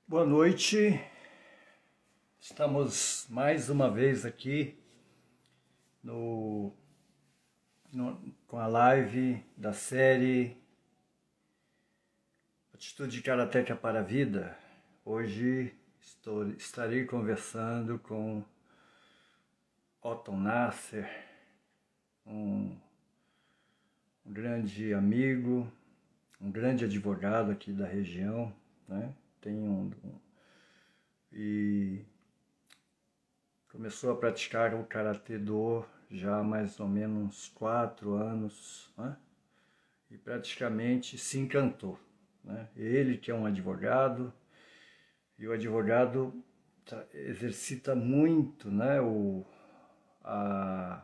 Boa noite, estamos mais uma vez aqui com a live da série Atitude Karateca para a Vida. Hoje estarei conversando com Otton Nasser, um grande amigo, um grande advogado aqui da região, né? E começou a praticar o Karatê Do já há mais ou menos uns 4 anos, né? E praticamente se encantou, né? Ele que é um advogado, e o advogado exercita muito, né, a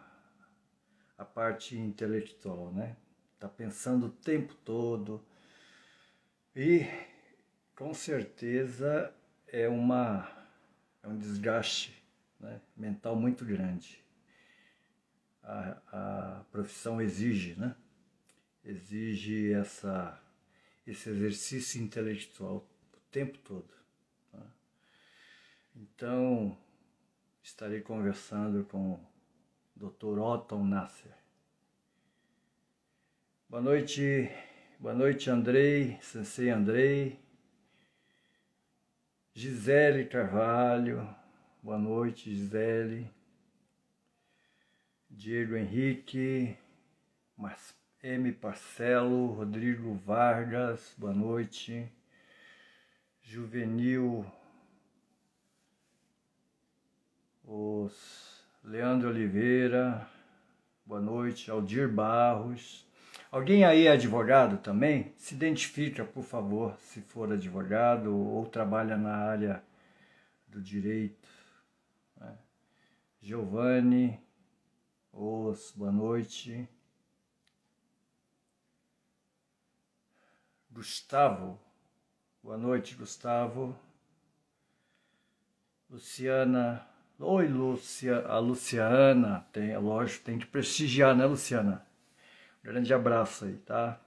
parte intelectual, né? Tá pensando o tempo todo e com certeza é um desgaste, né, mental muito grande. A profissão exige, né? Exige esse exercício intelectual o tempo todo. Tá? Então, estarei conversando com o Dr. Otton Nasser. Boa noite Andrei, Sensei Andrei. Gisele Carvalho, boa noite Gisele. Diego Henrique, M. Parcelo, Rodrigo Vargas, boa noite. Juvenil, Leandro Oliveira, boa noite. Aldir Barros. Alguém aí é advogado também? Se identifica, por favor, se for advogado ou trabalha na área do direito. Né? Giovanni, boa noite. Gustavo, boa noite, Gustavo. Luciana, oi, Lúcia, a Luciana, lógico, tem que prestigiar, né, Luciana? Grande abraço aí, tá?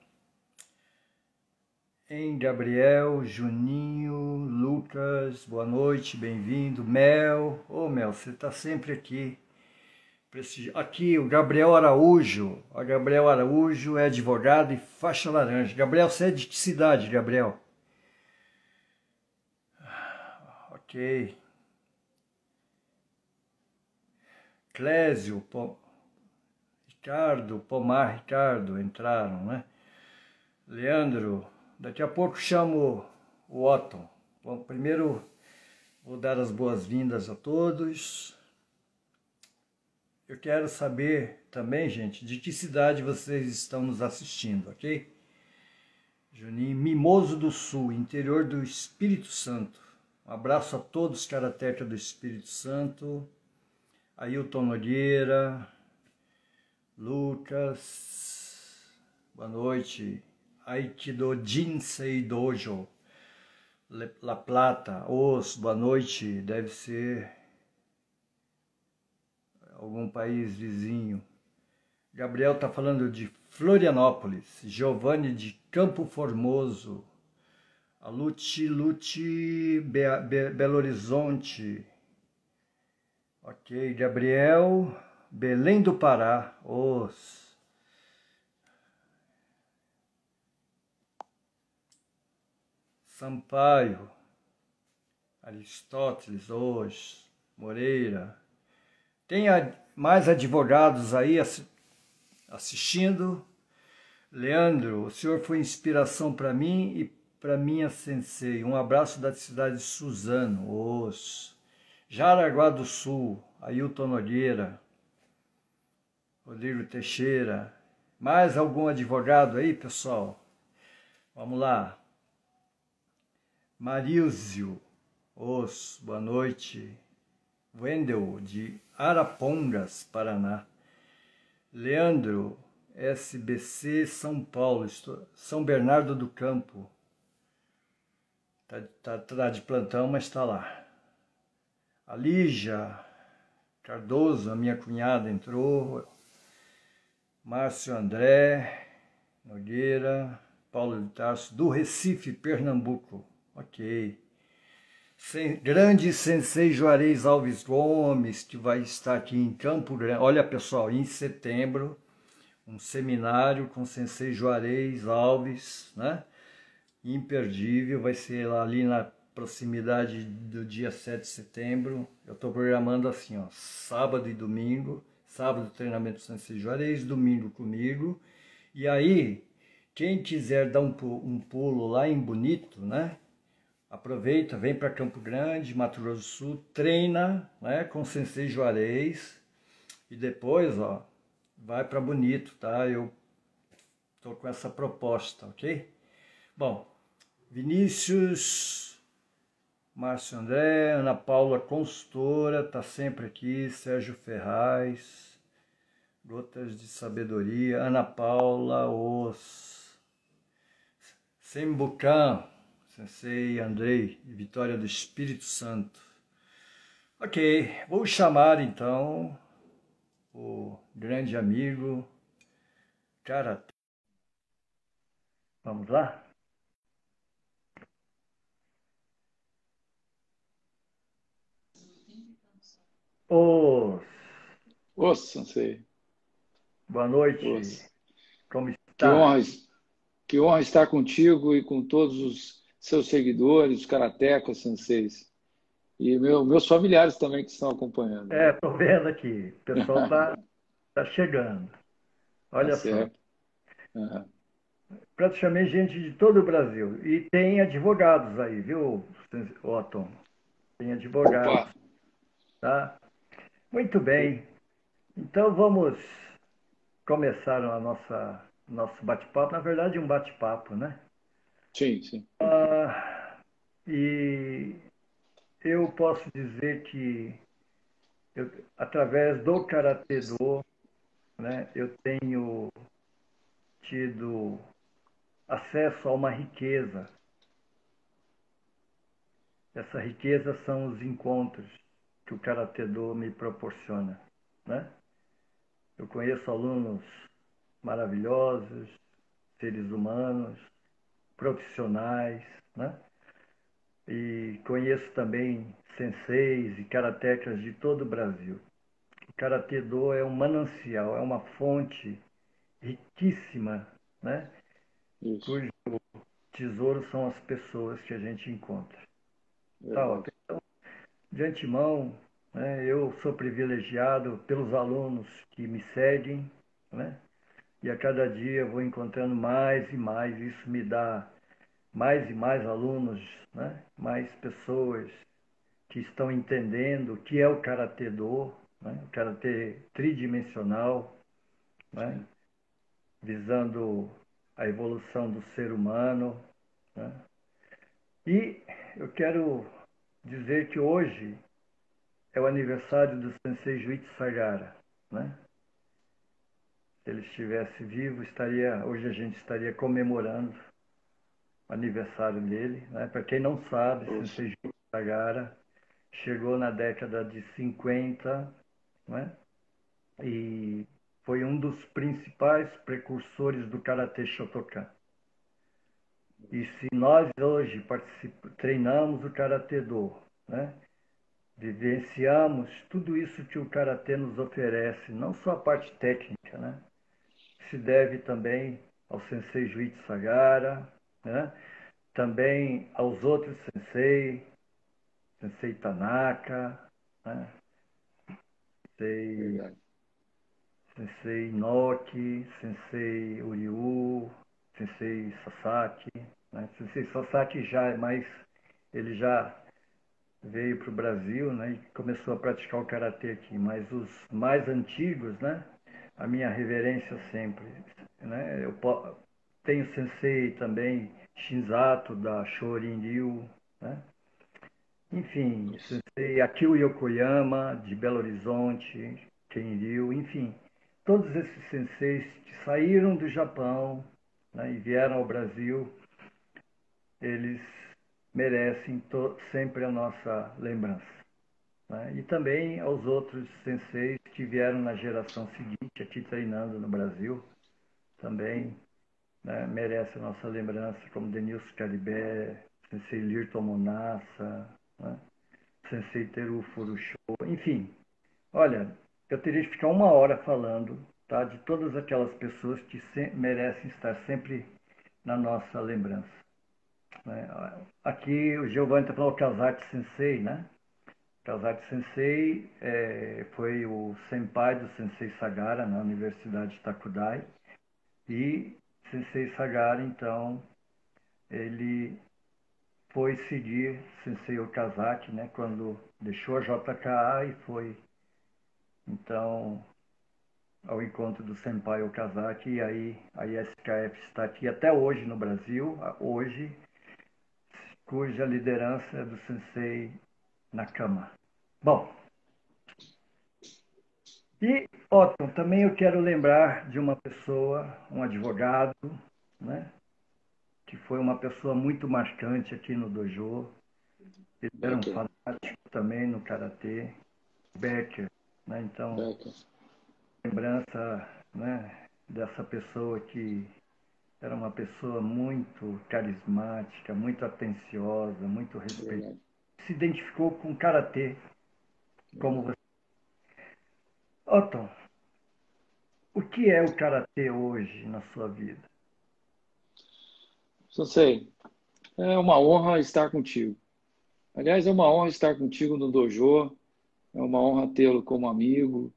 Gabriel, Juninho, Lucas, boa noite, bem-vindo. Mel, Mel, você tá sempre aqui. Aqui, o Gabriel Araújo. O Gabriel Araújo é advogado e faixa laranja. Gabriel, você é de que cidade, Gabriel? Ok. Clésio, Ricardo, Pomar, Ricardo, entraram, né? Leandro, daqui a pouco chamo o Otton. Bom, primeiro vou dar as boas-vindas a todos. Eu quero saber também, gente, de que cidade vocês estão nos assistindo, ok? Juninho, Mimoso do Sul, interior do Espírito Santo. Um abraço a todos, Karateca do Espírito Santo. Ailton Nogueira, Lucas, boa noite. Aikido Jinsei Dojo, La Plata, boa noite, deve ser algum país vizinho. Gabriel está falando de Florianópolis. Giovanni de Campo Formoso. A Lute, Belo Horizonte. Ok, Gabriel, Belém do Pará. Sampaio, Aristóteles, Moreira. Tem mais advogados aí assistindo. Leandro, o senhor foi inspiração para mim e para minha sensei. Um abraço da cidade de Suzano. Jaraguá do Sul, Ailton Nogueira, Rodrigo Teixeira. Mais algum advogado aí, pessoal? Vamos lá. Marílzio, boa noite. Wendel, de Arapongas, Paraná. Leandro, SBC, São Paulo, São Bernardo do Campo. Tá de plantão, mas está lá. A Lígia Cardoso, a minha cunhada, entrou. Márcio André Nogueira, Paulo de Tarso, do Recife, Pernambuco. Ok. Grande Sensei Juarez Alves Gomes, que vai estar aqui em Campo Grande. Olha, pessoal, em setembro, um seminário com Sensei Juarez Alves, né? Imperdível, vai ser ali na proximidade do dia 7 de setembro. Eu estou programando assim, ó, sábado e domingo. Sábado treinamento Sensei Juarez, domingo comigo. E aí, quem quiser dar um pulo lá em Bonito, né? Aproveita, vem para Campo Grande, Mato Grosso do Sul, treina, né, com o Sensei Juarez e depois, ó, vai para Bonito, tá? Eu tô com essa proposta, ok? Bom, Vinícius, Márcio André, Ana Paula consultora, tá sempre aqui, Sérgio Ferraz, Gotas de Sabedoria, Ana Paula, Sembucan, Sensei Andrei e Vitória do Espírito Santo. Ok, vou chamar então o grande amigo Karatê. Vamos lá? Ô, Ô, Sensei, boa ô, noite, como que está? honra, que honra estar contigo e com todos os seus seguidores, os karatecas, senseis, e meus familiares também que estão acompanhando. Tô vendo aqui, o pessoal tá chegando. Tá Olha só, certo. Aham. praticamente gente de todo o Brasil. E tem advogados aí, viu, Otton? Tem advogados, Opa, tá? Muito bem, então vamos começar a nosso bate-papo. Na verdade, um bate-papo, né? sim, sim. E eu posso dizer que através do Karatê Do, né, eu tenho tido acesso a uma riqueza. Essa riqueza são os encontros que o Karatê Do me proporciona, né? Eu conheço alunos maravilhosos, seres humanos, profissionais, né? E conheço também senseis e karatecas de todo o Brasil. O Karatê Do é um manancial, é uma fonte riquíssima, né? Isso, Cujo tesouro são as pessoas que a gente encontra. Tá, ó. verdade. Então, de antemão, né, eu sou privilegiado pelos alunos que me seguem, né? E a cada dia eu vou encontrando mais e mais. Isso me dá mais e mais alunos, né? Mais pessoas que estão entendendo o que é o Karatê Do, né? O Karatê tridimensional, né? Sim, Visando a evolução do ser humano, né? E eu quero dizer que hoje é o aniversário do Sensei Juichi Sagara, né? Se ele estivesse vivo, hoje a gente estaria comemorando o aniversário dele, né? Para quem não sabe, ouça. Sensei Juichi Sagara chegou na década de 50, né? E foi um dos principais precursores do Karatê Shotokan. E se nós hoje treinamos o Karatê Do, né? Vivenciamos tudo isso que o Karatê nos oferece, não só a parte técnica, né? Se deve também ao Sensei Juichi Sagara, né? Também aos outros Sensei, Sensei Tanaka, né? Sensei, Verdade. Sensei Inoki, Sensei Uryu, Sensei Sasaki, né? Sensei Sasaki já é mais, ele já veio para o Brasil, né, e começou a praticar o karatê aqui. Mas os mais antigos, né, a minha reverência sempre, né, tenho sensei também Shinzato da Shorin Ryu, né, enfim, Isso. sensei Akio Yokoyama de Belo Horizonte, Kenryu, enfim, todos esses senseis que saíram do Japão, né, e vieram ao Brasil, eles merecem sempre a nossa lembrança, né? E também aos outros senseis que vieram na geração seguinte, aqui treinando no Brasil, também, né, merece a nossa lembrança, como Denilson Caribé, Sensei Lirton Monassa, né? Sensei Teru Furusho, enfim. Olha, eu teria que ficar 1 hora falando, tá, de todas aquelas pessoas que merecem estar sempre na nossa lembrança, né? Aqui o Giovanni está falando Kazaki Sensei, né? Kazaki Sensei foi o senpai do Sensei Sagara na Universidade de Takudai. E Sensei Sagara, então, ele foi seguir Sensei Okazaki, né, quando deixou a JKA e foi, então, ao encontro do Senpai Okazaki. E aí a ISKF está aqui até hoje no Brasil, hoje, cuja liderança é do Sensei Nakama. Bom, e, Otton, também eu quero lembrar de uma pessoa, um advogado, né, que foi uma pessoa muito marcante aqui no dojo. Ele era um Becker, fanático também no karatê, Becker, né? Então, Becker, lembrança, né, dessa pessoa que era uma pessoa muito carismática, muito atenciosa, muito respeitosa. verdade. Se identificou com o karatê, como você. Otton, o que é o karatê hoje na sua vida? Sensei, é uma honra estar contigo. Aliás, é uma honra estar contigo no dojo, é uma honra tê-lo como amigo.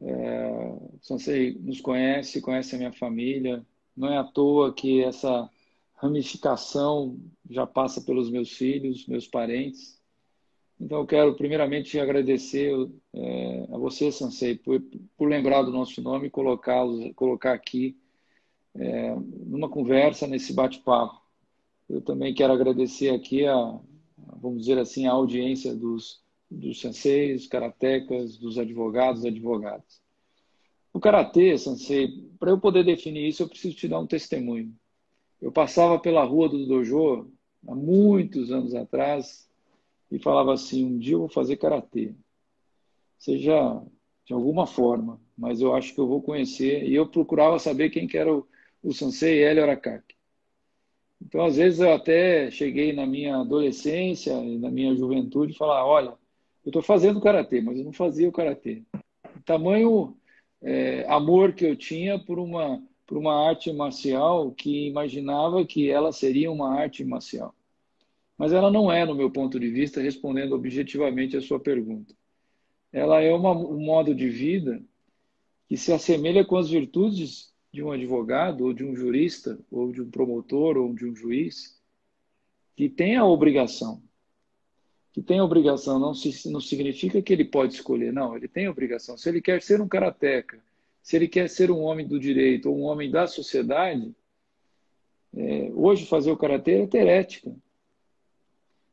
O Sensei nos conhece, conhece a minha família. Não é à toa que essa ramificação já passa pelos meus filhos, meus parentes. Então, eu quero primeiramente agradecer a você, Sensei, por lembrar do nosso nome e colocar aqui numa conversa, nesse bate-papo. Eu também quero agradecer aqui vamos dizer assim, a audiência dos senseis, dos karatecas, dos advogados, advogadas. O karatê, Sensei, para eu poder definir isso, eu preciso te dar um testemunho. Eu passava pela rua do dojo há muitos anos atrás e falava assim: um dia eu vou fazer karatê, seja de alguma forma, mas eu acho que eu vou conhecer. E eu procurava saber quem que era o Sensei Hélio Aracaki. Então, às vezes, eu até cheguei na minha adolescência e na minha juventude e falar: olha, eu estou fazendo karatê, mas eu não fazia o karatê. O tamanho amor que eu tinha por uma arte marcial que imaginava que ela seria uma arte marcial. Mas ela não é, no meu ponto de vista, respondendo objetivamente a sua pergunta. Ela é um modo de vida que se assemelha com as virtudes de um advogado, ou de um jurista, ou de um promotor, ou de um juiz, que tem a obrigação. Que tem a obrigação não significa que ele pode escolher, não, ele tem a obrigação. Se ele quer ser um karateca, se ele quer ser um homem do direito ou um homem da sociedade, hoje fazer o karatê é ter ética,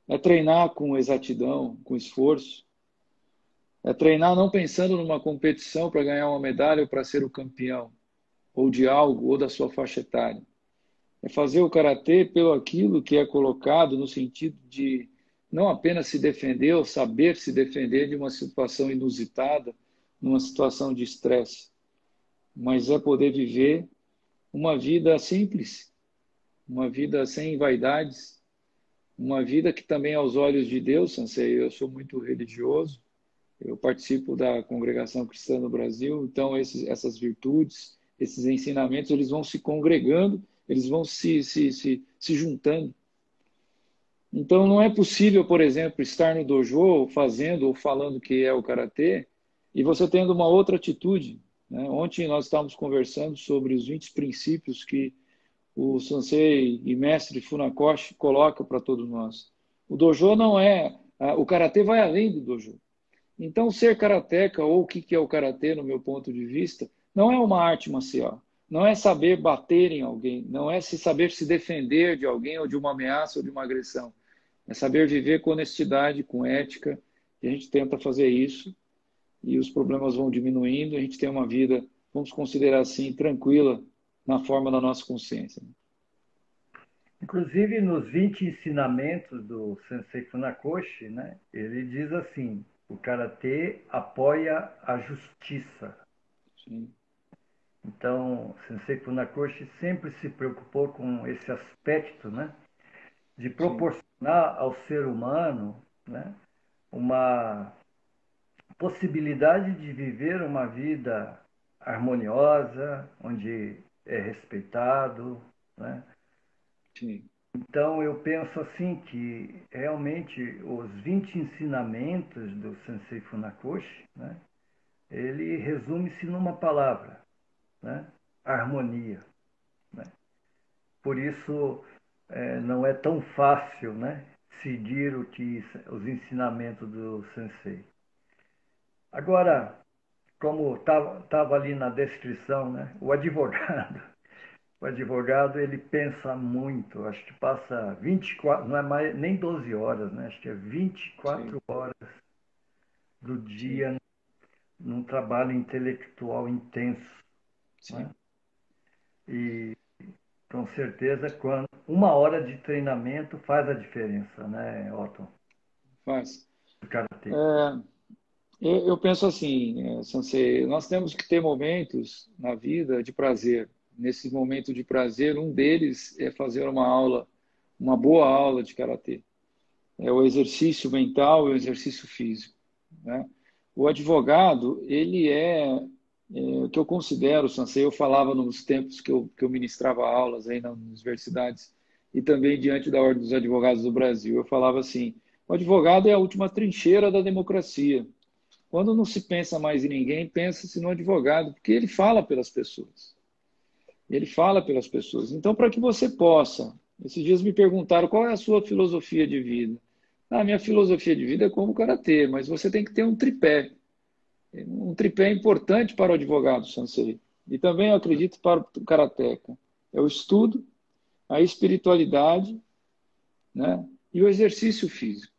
é treinar com exatidão, com esforço, é treinar não pensando numa competição para ganhar uma medalha ou para ser o campeão, ou de algo, ou da sua faixa etária. É fazer o karatê pelo aquilo que é colocado no sentido de não apenas se defender ou saber se defender de uma situação inusitada, numa situação de estresse, mas é poder viver uma vida simples, uma vida sem vaidades, uma vida que também aos olhos de Deus, Sansei, eu sou muito religioso, eu participo da Congregação Cristã no Brasil, então essas virtudes, esses ensinamentos, eles vão se congregando, eles vão se juntando. Então não é possível, por exemplo, estar no dojo fazendo ou falando que é o karatê e você tendo uma outra atitude, né? Ontem nós estávamos conversando sobre os 20 princípios que o sensei e mestre Funakoshi coloca para todos nós. O dojo não é... O karatê vai além do dojo. Então, ser karateca, ou o que é o karatê, no meu ponto de vista, não é uma arte marcial. Não é saber bater em alguém, não é saber se defender de alguém, ou de uma ameaça, ou de uma agressão. É saber viver com honestidade, com ética, e a gente tenta fazer isso, e os problemas vão diminuindo, a gente tem uma vida, vamos considerar assim, tranquila, na forma da nossa consciência. Inclusive, nos 20 ensinamentos do Sensei Funakoshi, né, ele diz assim: o karatê apoia a justiça. Sim. Então, Sensei Funakoshi sempre se preocupou com esse aspecto, né, de Sim. proporcionar ao ser humano né? Uma possibilidade de viver uma vida harmoniosa, onde é respeitado, né? Sim, Então eu penso assim que realmente os 20 ensinamentos do Sensei Funakoshi, né? Ele resume-se numa palavra, né? Harmonia, né? Por isso não é tão fácil, né? Seguir os ensinamentos do Sensei. Agora, como estava ali na descrição, né? O advogado ele pensa muito, acho que passa 24, não é mais nem 12 horas, né? Acho que é sim, 24 horas do sim, dia num trabalho intelectual intenso, né? sim. E com certeza quando uma hora de treinamento faz a diferença, né, Otton, Faz. do karatê. É, eu penso assim, Sansei, nós temos que ter momentos na vida de prazer. Nesse momento de prazer, um deles é fazer uma aula, uma boa aula de karatê. É o exercício mental e o exercício físico, né? O advogado, ele o que eu considero, Sansei, eu falava nos tempos que eu ministrava aulas aí nas universidades e também diante da Ordem dos Advogados do Brasil, eu falava assim, o advogado é a última trincheira da democracia. Quando não se pensa mais em ninguém, pensa-se no advogado, porque ele fala pelas pessoas. Ele fala pelas pessoas. Então, para que você possa, esses dias me perguntaram qual é a sua filosofia de vida. Ah, minha filosofia de vida é como o karatê, mas você tem que ter um tripé. Um tripé é importante para o advogado, Sansei. E também eu acredito para o karateca. É o estudo, a espiritualidade, né? E o exercício físico.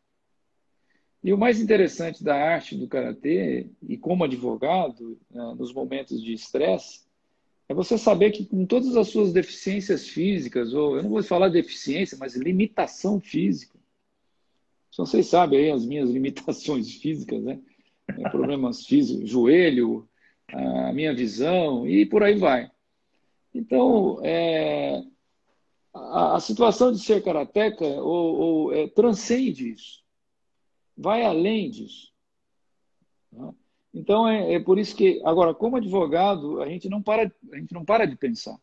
E o mais interessante da arte do karatê, e como advogado, né, nos momentos de estresse, é você saber que com todas as suas deficiências físicas, ou eu não vou falar deficiência, mas limitação física, só vocês sabem aí as minhas limitações físicas, né? Problemas físicos, joelho, a minha visão e por aí vai. Então, a situação de ser karateca transcende isso, vai além disso. Né? Então, é por isso que, agora, como advogado, a gente não para de pensar.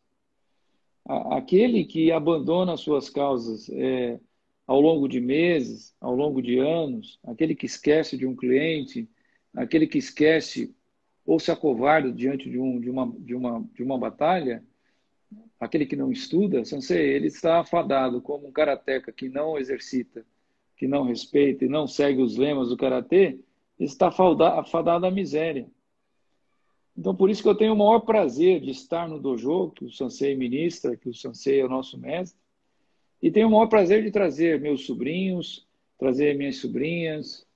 Aquele que abandona as suas causas ao longo de meses, ao longo de anos, aquele que esquece de um cliente, aquele que esquece ou se acovarda diante de uma batalha, aquele que não estuda, Sensei, ele está afadado como um karateca que não exercita, que não respeita e não segue os lemas do karatê, está afadado à miséria. Então, por isso que eu tenho o maior prazer de estar no dojo, que o Sensei ministra, que o Sensei é o nosso mestre, e tenho o maior prazer de trazer meus sobrinhos, trazer minhas sobrinhas,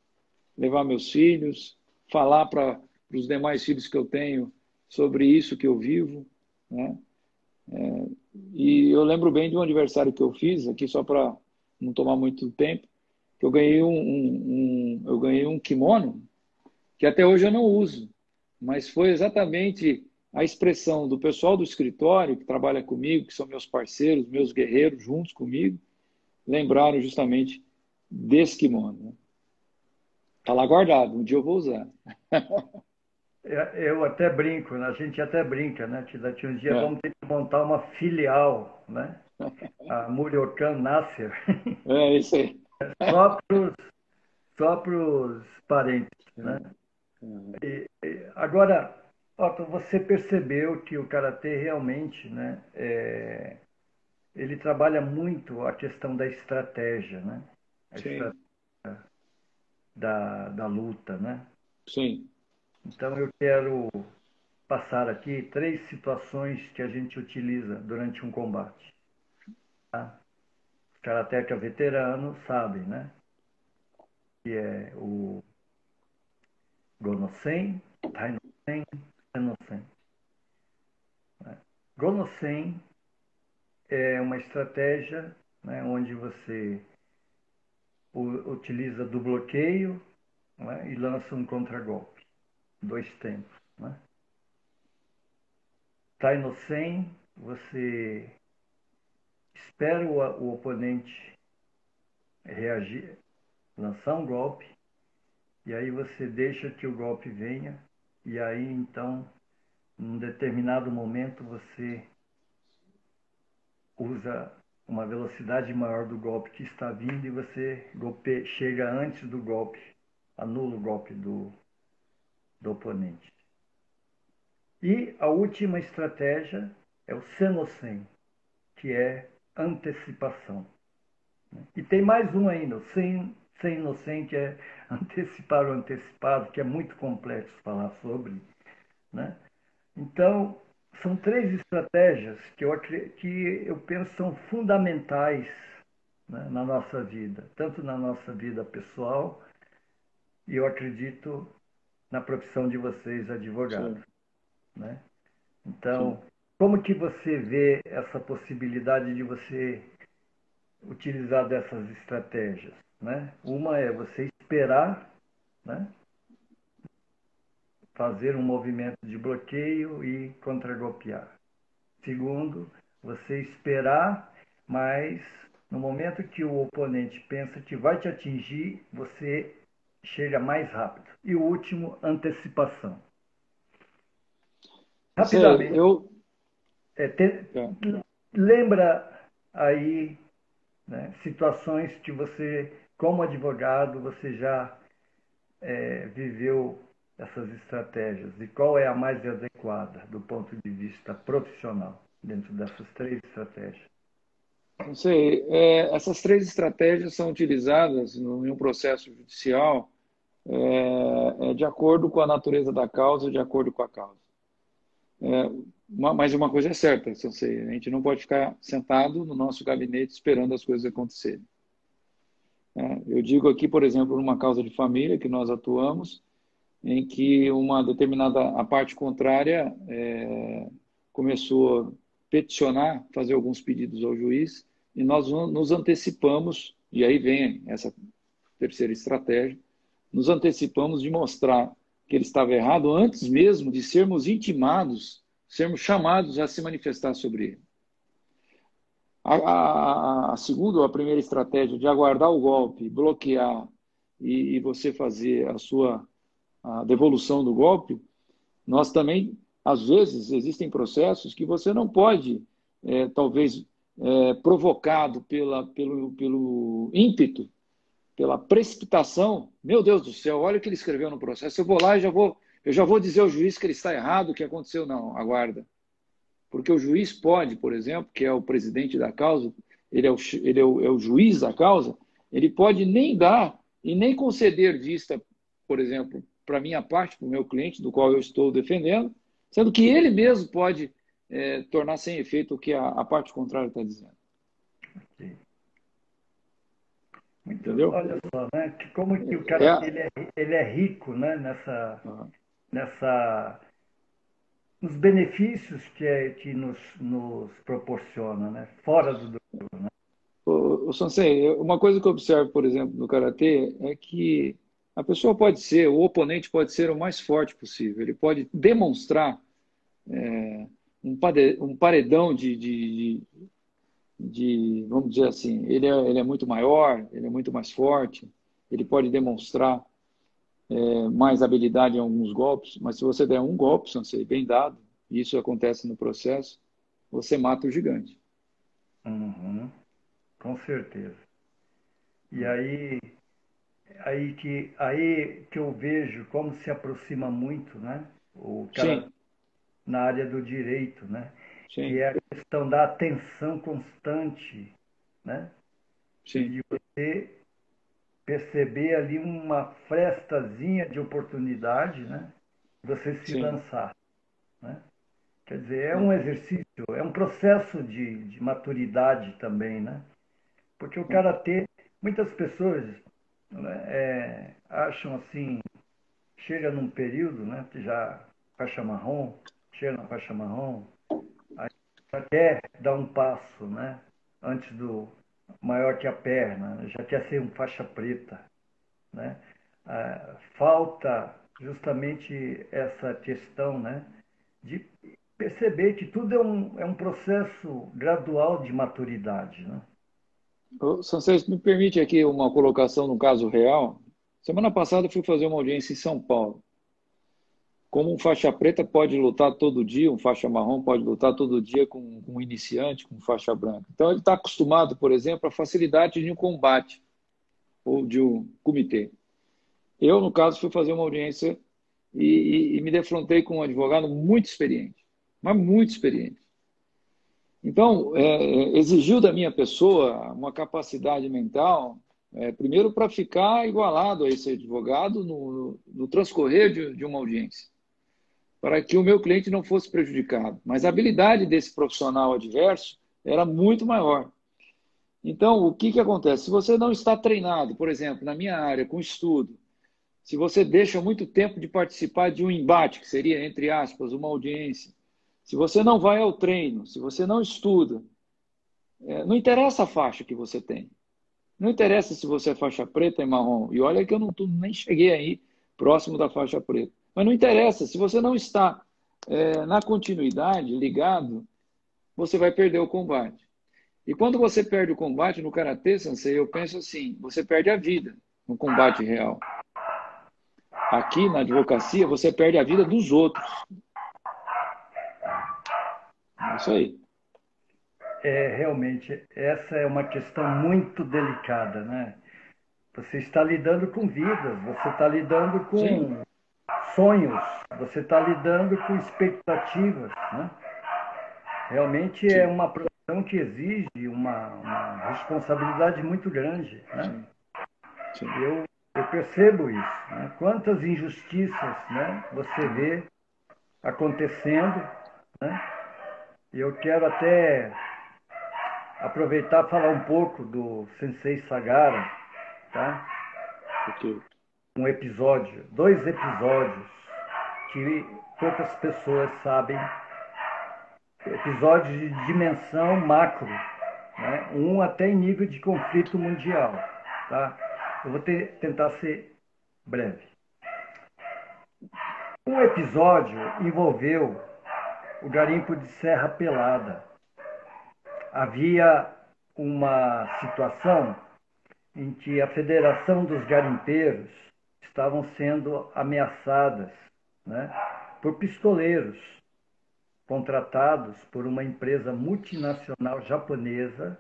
levar meus filhos, falar para os demais filhos que eu tenho sobre isso que eu vivo, né? E eu lembro bem de um aniversário que eu fiz, aqui só para não tomar muito tempo, que eu ganhei eu ganhei um kimono que até hoje eu não uso, mas foi exatamente a expressão do pessoal do escritório que trabalha comigo, que são meus parceiros, meus guerreiros juntos comigo, lembraram justamente desse kimono. Né? Tá lá guardado, um dia eu vou usar. Eu até brinco, né? A gente até brinca, né? Daqui um dia É, vamos ter que montar uma filial, né? A Muriokan Nasser, é isso aí. só só pros parentes, né? É, Agora, Otto, você percebeu que o karatê realmente, né? Ele trabalha muito a questão da estratégia, né? A estratégia sim, da luta, né? sim, Então eu quero passar aqui três situações que a gente utiliza durante um combate. Tá? Os karatecas veteranos sabem, né? Que é o Gonosen, Tainosen, Senosen. Né? Gonosen é uma estratégia, né, onde você utiliza do bloqueio, né, e lança um contragolpe. Dois tempos. Né? Tainosen, você espera o oponente reagir, lançar um golpe, e aí você deixa que o golpe venha, e aí então, num determinado momento, você usa uma velocidade maior do golpe que está vindo e você chega antes do golpe, anula o golpe do oponente. E a última estratégia é o Senosen, que é antecipação. E tem mais um ainda, o sem inocente é antecipar o antecipado, que é muito complexo falar sobre, né? Então, são três estratégias que eu penso são fundamentais, né, na nossa vida, tanto na nossa vida pessoal, e eu acredito na profissão de vocês, advogados, Sim, né? sim. Então, como que você vê essa possibilidade de você utilizar dessas estratégias, né? Uma é você esperar, né, fazer um movimento de bloqueio e contragolpear. Segundo, você esperar, mas no momento que o oponente pensa que vai te atingir, você chega mais rápido. E o último, antecipação. Você, Rapidamente, eu, é, é, lembra aí, né, situações que você, como advogado, você já viveu essas estratégias e qual é a mais adequada do ponto de vista profissional dentro dessas três estratégias? não sei, essas três estratégias são utilizadas em um processo judicial de acordo com a natureza da causa, de acordo com a causa. Mas uma coisa é certa, Sensei, a gente não pode ficar sentado no nosso gabinete esperando as coisas acontecerem. Eu digo aqui, por exemplo, numa causa de família que nós atuamos, em que uma determinada, a parte contrária começou a peticionar, fazer alguns pedidos ao juiz, e nós nos antecipamos, e aí vem essa terceira estratégia, nos antecipamos de mostrar que ele estava errado antes mesmo de sermos intimados, sermos chamados a se manifestar sobre ele. A segunda ou a primeira estratégia de aguardar o golpe, bloquear e você fazer a devolução do golpe, nós também, às vezes, existem processos que você não pode, talvez, provocado pelo ímpeto, pela precipitação. Meu Deus do céu, olha o que ele escreveu no processo. Eu vou lá e eu já vou dizer ao juiz que ele está errado, o que aconteceu. Não, aguarda. Porque o juiz pode, por exemplo, que é o presidente da causa, é o juiz da causa, ele pode nem dar e nem conceder vista, por exemplo, para a minha parte, para o meu cliente, do qual eu estou defendendo, sendo que ele mesmo pode tornar sem efeito o que a parte contrária está dizendo. Sim. Muito, Entendeu? olha só, né? Como que o É, cara ele é rico, né? Nessa nos benefícios que nos proporciona, né? Fora do o Sansei, uma coisa que eu observo, por exemplo, no karatê é que a pessoa pode ser, o oponente pode ser o mais forte possível. Ele pode demonstrar um paredão vamos dizer assim, ele é muito maior, ele é muito mais forte, ele pode demonstrar mais habilidade em alguns golpes, mas se você der um golpe, Sansei, bem dado, e isso acontece no processo, você mata o gigante. Uhum, com certeza. E aí que eu vejo como se aproxima muito, né? O cara Sim, na área do direito, né? Que sim, é a questão da atenção constante, né? E sim, de você perceber ali uma frestazinha de oportunidade, né? Você se sim. lançar, né? Quer dizer, é um exercício, é um processo de maturidade também, né? Porque o karatê, muitas pessoas, né, acham assim, chega num período, né, que já faixa marrom, chega na faixa marrom, aí já quer dar um passo, né, antes do maior que a perna, já quer ser um faixa preta, né? Falta justamente essa questão, né, de perceber que tudo é um processo gradual de maturidade, né? Vocês me permite aqui uma colocação no caso real? Semana passada eu fui fazer uma audiência em São Paulo. Como um faixa preta pode lutar todo dia, um faixa marrom pode lutar todo dia com um iniciante, com faixa branca. Então ele está acostumado, por exemplo, à facilidade de um combate ou de um comitê. Eu, no caso, fui fazer uma audiência e me defrontei com um advogado muito experiente, mas muito experiente. Então, exigiu da minha pessoa uma capacidade mental, primeiro para ficar igualado a esse advogado no transcorrer de uma audiência, para que o meu cliente não fosse prejudicado. Mas a habilidade desse profissional adverso era muito maior. Então, o que, que acontece? Se você não está treinado, por exemplo, na minha área, com estudo, se você deixa muito tempo de participar de um embate, que seria, entre aspas, uma audiência, se você não vai ao treino, se você não estuda, não interessa a faixa que você tem. Não interessa se você é faixa preta e marrom. E olha que eu não nem cheguei aí próximo da faixa preta. Mas não interessa, se você não está na continuidade, ligado, você vai perder o combate. E quando você perde o combate no karatê, Sensei, eu penso assim, você perde a vida no combate real. Aqui na advocacia, você perde a vida dos outros. É isso aí. Realmente, essa é uma questão muito delicada, né? Você está lidando com vidas, você está lidando Sim, com sonhos, você está lidando com expectativas, né? Realmente é sim, uma profissão que exige uma responsabilidade muito grande, né? sim, sim. Eu percebo isso, né? Quantas injustiças, né, você vê acontecendo, né? E eu quero até aproveitar e falar um pouco do Sensei Sagara, tá? Porque, Um episódio, dois episódios que poucas pessoas sabem, episódios de dimensão macro, né? Um até em nível de conflito mundial, tá? Eu vou tentar ser breve. Um episódio envolveu o garimpo de Serra Pelada. Havia uma situação em que a Federação dos Garimpeiros estavam sendo ameaçadas, né, por pistoleiros contratados por uma empresa multinacional japonesa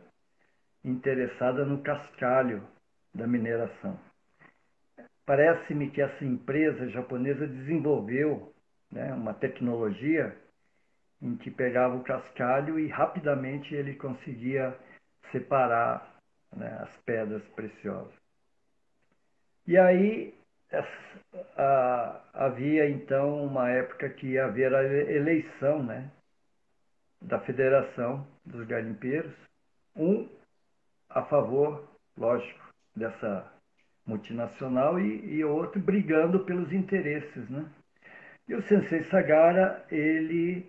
interessada no cascalho da mineração. Parece-me que essa empresa japonesa desenvolveu, né, uma tecnologia em que pegava o cascalho e rapidamente ele conseguia separar, né, as pedras preciosas. E aí havia então uma época que ia haver a eleição, né, da Federação dos Garimpeiros, um a favor, lógico, dessa multinacional e outro brigando pelos interesses, né? E o Sensei Sagara, ele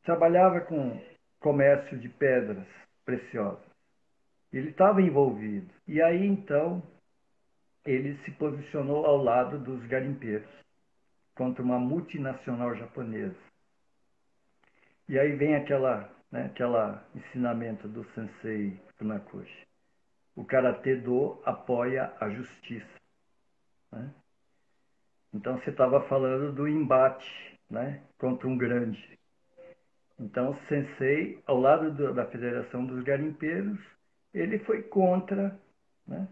trabalhava com comércio de pedras preciosas. Ele estava envolvido. E aí então ele se posicionou ao lado dos garimpeiros contra uma multinacional japonesa. E aí vem aquela ensinamento do Sensei Funakoshi. O Karatê Do apoia a justiça, né? Então você estava falando do embate, né, contra um grande. Então o Sensei, ao lado da Federação dos Garimpeiros, ele foi contra, né?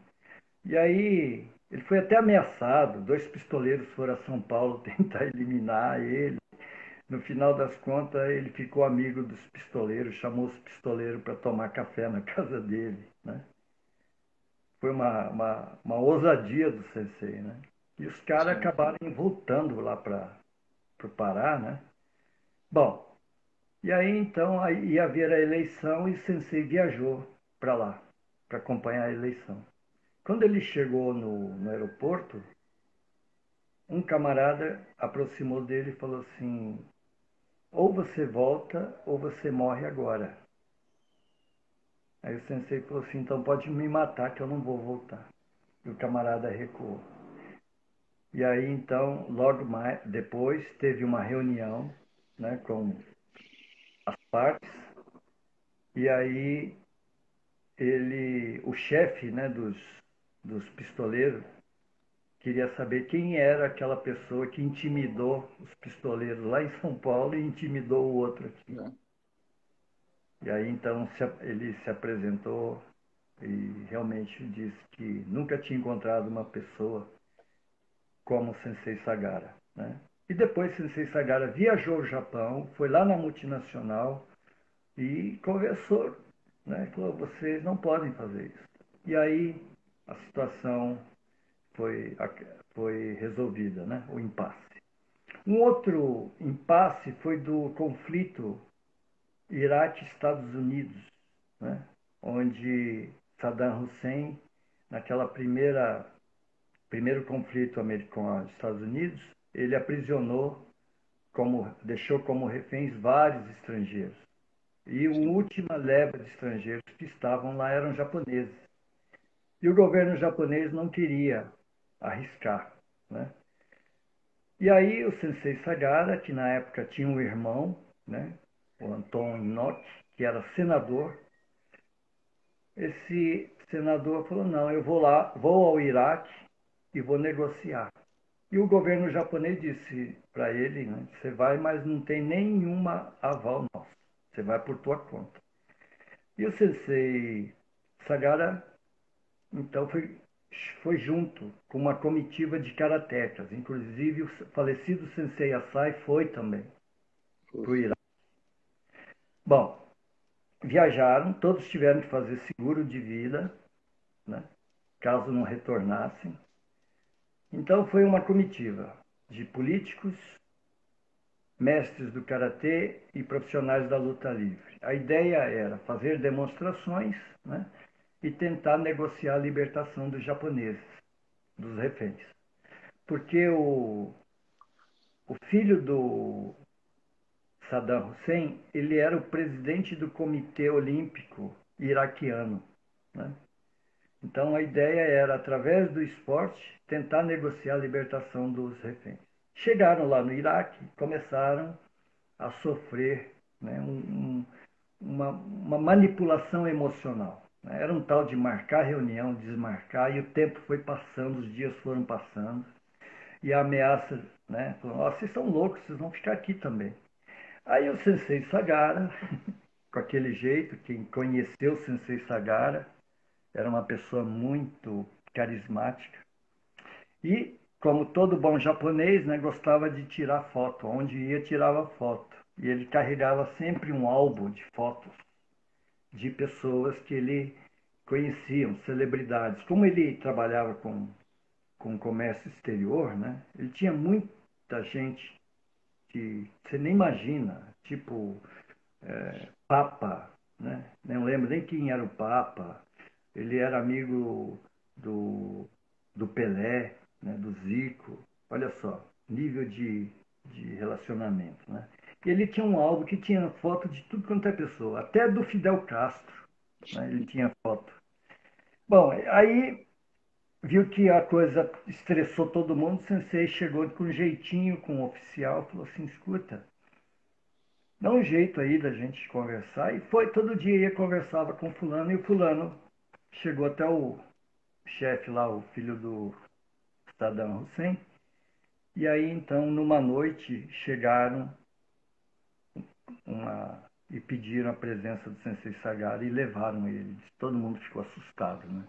E aí ele foi até ameaçado. Dois pistoleiros foram a São Paulo tentar eliminar ele. No final das contas, ele ficou amigo dos pistoleiros, chamou os pistoleiros para tomar café na casa dele, né? Foi uma ousadia do Sensei, né? E os caras sim. acabaram voltando lá para o Pará, né? Bom, e aí então aí ia haver a eleição e o Sensei viajou para lá, para acompanhar a eleição. Quando ele chegou no aeroporto, um camarada aproximou dele e falou assim: ou você volta ou você morre agora. Aí o Sensei falou assim: então pode me matar que eu não vou voltar. E o camarada recuou. E aí então, logo mais depois, teve uma reunião, né, com as partes, e aí o chefe, né, dos pistoleiros queria saber quem era aquela pessoa que intimidou os pistoleiros lá em São Paulo e intimidou o outro aqui. É. E aí então ele se apresentou e realmente disse que nunca tinha encontrado uma pessoa como o Sensei Sagara, né? E depois o Sensei Sagara viajou ao Japão, foi lá na multinacional e conversou, né? Falou, vocês não podem fazer isso. E aí a situação foi, foi resolvida, né? O impasse. Um outro impasse foi do conflito Iraque-Estados Unidos, né? Onde Saddam Hussein, naquela primeiro conflito americano-Estados Unidos, ele aprisionou, deixou como reféns vários estrangeiros. E a Sim. última leva de estrangeiros que estavam lá eram japoneses. E o governo japonês não queria arriscar, né? E aí o Sensei Sagara, que na época tinha um irmão, né, o Anton Inoki, que era senador, esse senador falou, não, eu vou lá, vou ao Iraque e vou negociar. E o governo japonês disse para ele, né, você vai, mas não tem nenhuma aval nosso, você vai por tua conta. E o Sensei Sagara, então, foi junto com uma comitiva de karatecas. Inclusive, o falecido Sensei Asai foi também Foi. para o Iraque. Bom, viajaram, todos tiveram que fazer seguro de vida, né, caso não retornassem. Então, foi uma comitiva de políticos, mestres do karatê e profissionais da luta livre. A ideia era fazer demonstrações, né, e tentar negociar a libertação dos japoneses, dos reféns. Porque o filho do Saddam Hussein, ele era o presidente do Comitê Olímpico Iraquiano, né? Então a ideia era, através do esporte, tentar negociar a libertação dos reféns. Chegaram lá no Iraque, começaram a sofrer, né, uma manipulação emocional. Né? Era um tal de marcar reunião, desmarcar, e o tempo foi passando, os dias foram passando, e a ameaça, né? Falando, oh, vocês são loucos, vocês vão ficar aqui também. Aí o Sensei Sagara, com aquele jeito, quem conheceu o Sensei Sagara, era uma pessoa muito carismática. E, como todo bom japonês, né, gostava de tirar foto. Onde ia, tirava foto. E ele carregava sempre um álbum de fotos de pessoas que ele conhecia, celebridades. Como ele trabalhava com comércio exterior, né, ele tinha muita gente que você nem imagina, tipo Papa, né? Não lembro nem quem era o Papa. Ele era amigo do, do Pelé, né? Do Zico. Olha só, nível de relacionamento, né? E ele tinha um álbum que tinha foto de tudo quanto é pessoa, até do Fidel Castro, né? Ele tinha foto. Bom, aí viu que a coisa estressou todo mundo, o Sensei chegou com um jeitinho com o oficial, falou assim, escuta, dá um jeito aí da gente conversar. E foi, todo dia ia conversava com fulano, e o fulano chegou até o chefe lá, o filho do Saddam Hussein. E aí, então, numa noite, chegaram e pediram a presença do Sensei Sagara e levaram ele. Todo mundo ficou assustado, né?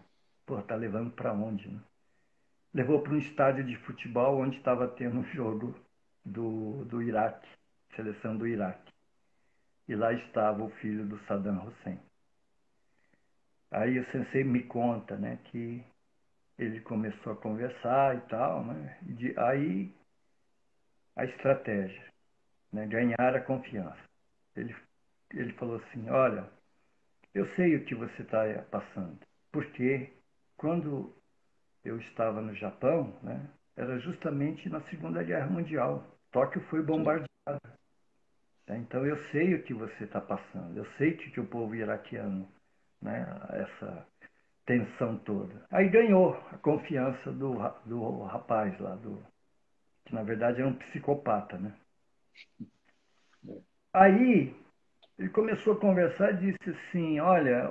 Pô, tá levando para onde, né? Levou para um estádio de futebol onde estava tendo um jogo do Iraque, seleção do Iraque. E lá estava o filho do Saddam Hussein. Aí o sensei me conta, né, que ele começou a conversar e tal, né, aí a estratégia, né, ganhar a confiança. Ele, ele falou assim, olha, eu sei o que você está passando, porque quando eu estava no Japão, né, era justamente na Segunda Guerra Mundial. Tóquio foi Sim. bombardeado. Né, então eu sei o que você está passando, eu sei que o povo iraquiano, né, essa tensão toda. Aí ganhou a confiança do rapaz lá, que na verdade era um psicopata, né? É. Aí Ele começou a conversar e disse assim, olha,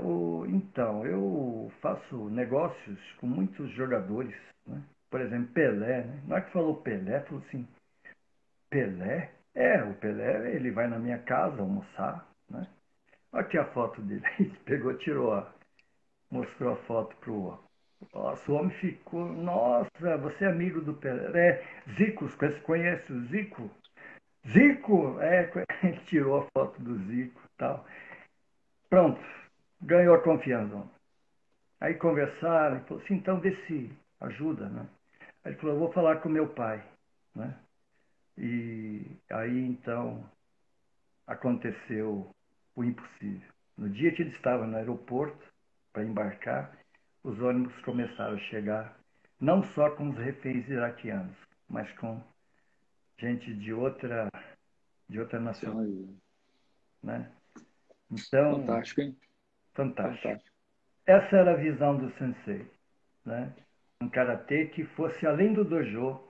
então, eu faço negócios com muitos jogadores, né? Por exemplo, Pelé, né? Na hora que falou Pelé, falou assim, Pelé? É, o Pelé, ele vai na minha casa almoçar, né? Olha aqui a foto dele. Aí pegou, tirou, mostrou a foto pro. Nossa, o homem ficou, nossa, você é amigo do Pelé. É, Zico, você conhece o Zico? Zico! É, ele tirou a foto do Zico e tal. Pronto, ganhou a confiança. Aí conversaram, falou assim, então vê se ajuda, né? Aí ele falou, eu vou falar com meu pai, né? E aí então aconteceu o impossível. No dia que ele estava no aeroporto para embarcar, os ônibus começaram a chegar, não só com os reféns iraquianos, mas com gente de outra nacionalidade, Sim, né? Então, fantástico, hein? fantástico. Fantástico. Essa era a visão do sensei, né? Um karatê que fosse além do dojo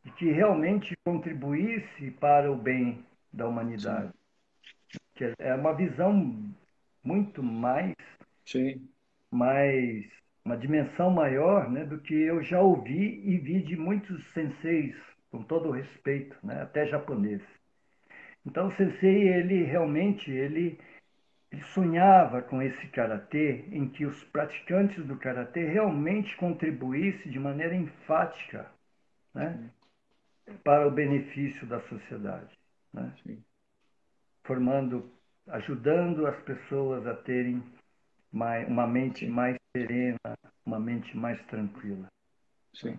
e que realmente contribuísse para o bem da humanidade. Sim, Que é uma visão muito sim, mais uma dimensão maior, né, do que eu já ouvi e vi de muitos senseis, com todo o respeito, né, até japoneses. Então o sensei, ele realmente, ele sonhava com esse karatê em que os praticantes do karatê realmente contribuíssem de maneira enfática, né, sim, para o benefício da sociedade, né, sim, formando, ajudando as pessoas a terem uma mente sim, mais serena, uma mente mais tranquila. sim.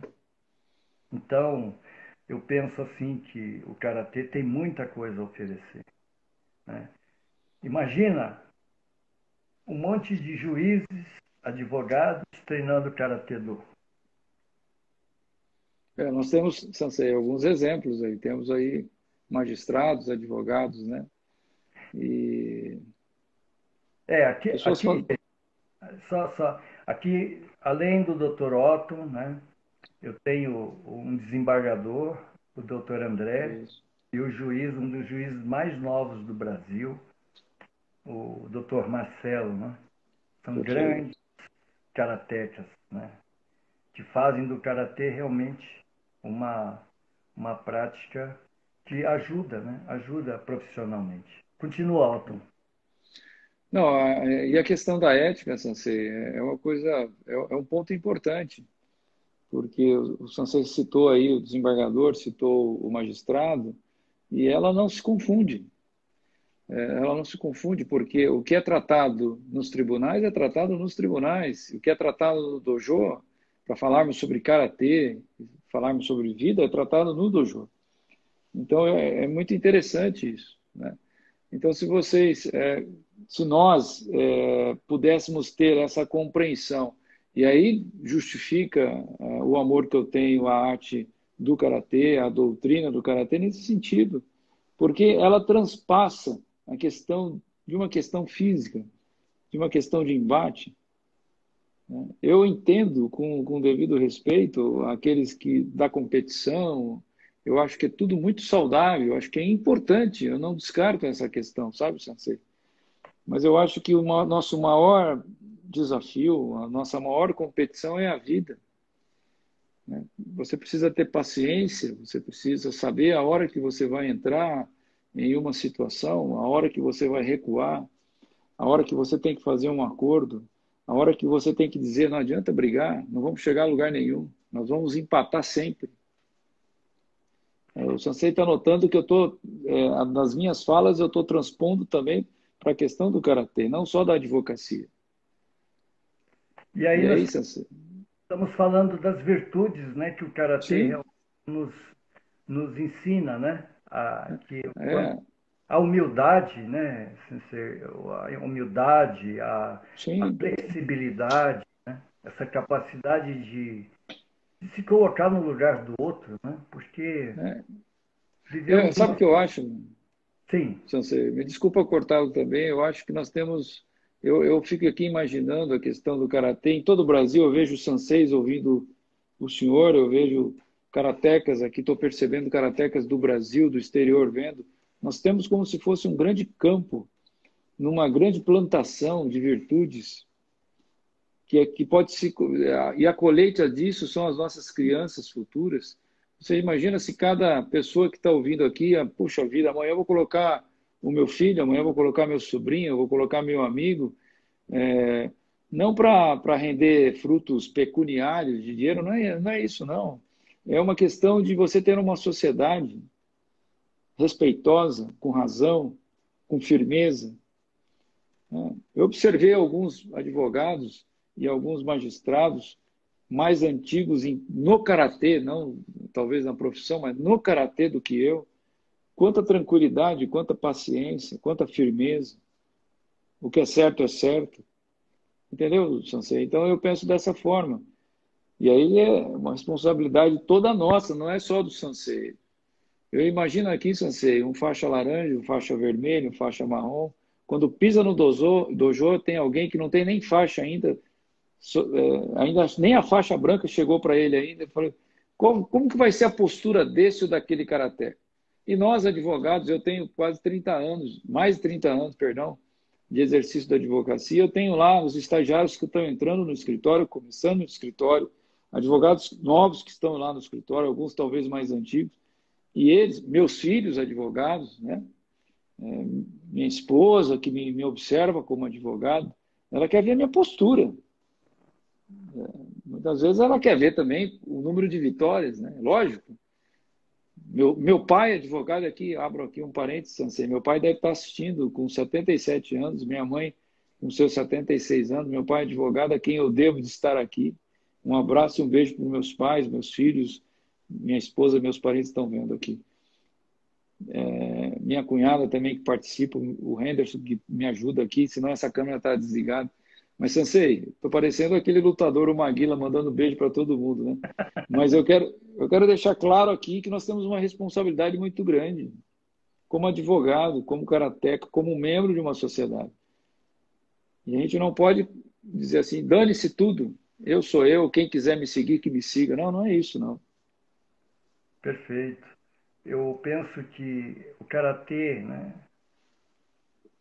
Então, eu penso assim que o karatê tem muita coisa a oferecer, né? Imagina um monte de juízes, advogados treinando karatê-do. Nós temos, Sansei, alguns exemplos aí. Temos aí magistrados, advogados, né? E É, aqui, pessoas aqui falam. só, aqui, além do Dr. Otto, né, eu tenho um desembargador, o Dr. André, Isso, e o juiz, um dos juízes mais novos do Brasil, o Dr. Marcelo, né? São perfeito. grandes karatecas, né? Que fazem do karatê realmente uma, uma prática que ajuda, né? Ajuda profissionalmente. Continua, Alton. Não, e a questão da ética, Sansei, é uma coisa, é um ponto importante, porque o Sansei citou aí o desembargador, citou o magistrado, e ela não se confunde. Ela não se confunde, porque o que é tratado nos tribunais é tratado nos tribunais. O que é tratado no dojo, para falarmos sobre karatê, falarmos sobre vida, é tratado no dojo. Então é muito interessante isso, né? Então, se nós pudéssemos ter essa compreensão, e aí justifica o amor que eu tenho à arte do karatê, à doutrina do karatê nesse sentido, porque ela transpassa a questão de uma questão física, de uma questão de embate, né? Eu entendo, com devido respeito, aqueles que da competição, eu acho que é tudo muito saudável, eu acho que é importante, eu não descarto essa questão, sabe, Sensei? Mas eu acho que nosso maior desafio, a nossa maior competição é a vida, né? Você precisa ter paciência, você precisa saber a hora que você vai entrar em uma situação, a hora que você vai recuar, a hora que você tem que fazer um acordo, a hora que você tem que dizer não adianta brigar, não vamos chegar a lugar nenhum, nós vamos empatar sempre. O Sansei está notando que eu estou, nas minhas falas, eu estou transpondo também para a questão do karatê, não só da advocacia. E aí E nós aí, Sansei? estamos falando das virtudes, né, que o karatê Sim, realmente nos, nos ensina, né? é, A humildade, né? A humildade, a sim. flexibilidade, né? Essa capacidade de se colocar no lugar do outro, né? Porque É. vivemos Sabe o uma... que eu acho, Sim, Sansei? Me desculpa cortá-lo também, eu acho que nós temos. Eu fico aqui imaginando a questão do karatê. Em todo o Brasil, eu vejo sanseis ouvindo o senhor, eu vejo karatecas aqui, estou percebendo karatecas do Brasil, do exterior vendo. Nós temos como se fosse um grande campo numa grande plantação de virtudes que pode se... E a colheita disso são as nossas crianças futuras. Você imagina se cada pessoa que está ouvindo aqui, puxa vida, amanhã eu vou colocar o meu filho, amanhã eu vou colocar meu sobrinho, eu vou colocar meu amigo, não para render frutos pecuniários de dinheiro, não é isso, não. É uma questão de você ter uma sociedade respeitosa, com razão, com firmeza, né? Eu observei alguns advogados e alguns magistrados mais antigos no karatê, não talvez na profissão, mas no karatê do que eu, quanta tranquilidade, quanta paciência, quanta firmeza. O que é certo é certo. Entendeu, Sansei? Então eu penso dessa forma. E aí é uma responsabilidade toda nossa, não é só do Sansei. Eu imagino aqui, Sansei, um faixa laranja, um faixa vermelho, um faixa marrom. Quando pisa no dojo, tem alguém que não tem nem faixa ainda, ainda nem a faixa branca chegou para ele ainda. Eu falei, como que vai ser a postura desse ou daquele karaté? E nós, advogados, eu tenho quase 30 anos, mais de 30 anos, perdão, de exercício da advocacia. Eu tenho lá os estagiários que estão entrando no escritório, começando no escritório, advogados novos que estão lá no escritório, alguns talvez mais antigos. E eles, meus filhos advogados, né? Minha esposa, que me observa como advogado, ela quer ver a minha postura. Muitas vezes ela quer ver também o número de vitórias, né? Lógico. Meu pai, advogado aqui, abro aqui um parênteses, Sansei, meu pai deve estar assistindo com 77 anos, minha mãe com seus 76 anos, meu pai é advogado, a quem eu devo de estar aqui. Um abraço e um beijo para os meus pais, meus filhos, minha esposa, meus parentes estão vendo aqui. Minha cunhada também que participa, o Henderson que me ajuda aqui, senão essa câmera está desligada. Mas, Sansei, estou parecendo aquele lutador, o Maguila, mandando beijo para todo mundo, né? Mas eu quero deixar claro aqui que nós temos uma responsabilidade muito grande, como advogado, como karateca, como membro de uma sociedade. E a gente não pode dizer assim, dane-se tudo, eu sou eu, quem quiser me seguir, que me siga. Não, não é isso, não. Perfeito. Eu penso que o karatê, né,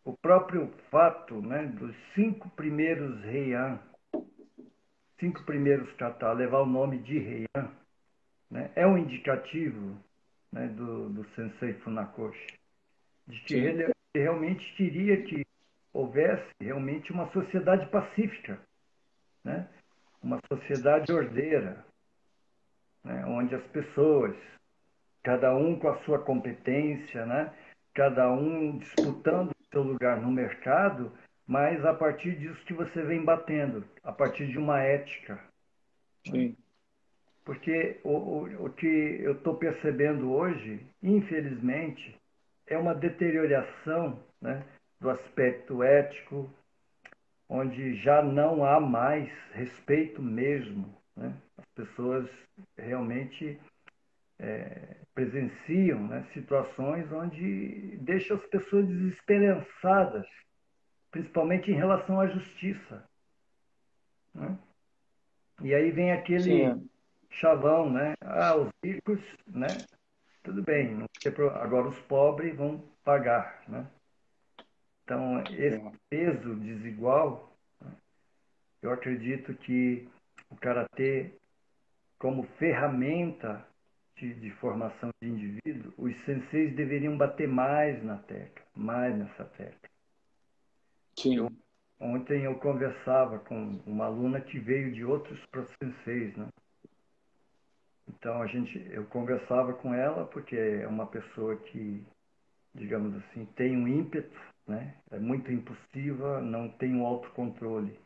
o próprio fato, né, dos 5 primeiros Heian, 5 primeiros kata, levar o nome de Heian, né, é um indicativo, né, do Sensei Funakoshi, de que Sim, ele realmente queria que houvesse realmente uma sociedade pacífica, né, uma sociedade ordeira, né, onde as pessoas, cada um com a sua competência, né, cada um disputando o seu lugar no mercado, mas a partir disso que você vem batendo, a partir de uma ética, né? sim, Porque o que eu estou percebendo hoje, infelizmente, é uma deterioração, né, do aspecto ético, onde já não há mais respeito mesmo, né? As pessoas realmente presenciam, né, situações onde deixam as pessoas desesperançadas, principalmente em relação à justiça, né? E aí vem aquele sim, chavão, né? Ah, os ricos, né? Tudo bem, agora os pobres vão pagar, né? Então, esse peso desigual, eu acredito que o karatê, como ferramenta de formação de indivíduo, os senseis deveriam bater mais na tecla, mais nessa tecla. Eu, sim, ontem eu conversava com uma aluna que veio de outros senseis, né? Então eu conversava com ela porque é uma pessoa que, digamos assim, tem um ímpeto, né? É muito impulsiva, não tem um autocontrole.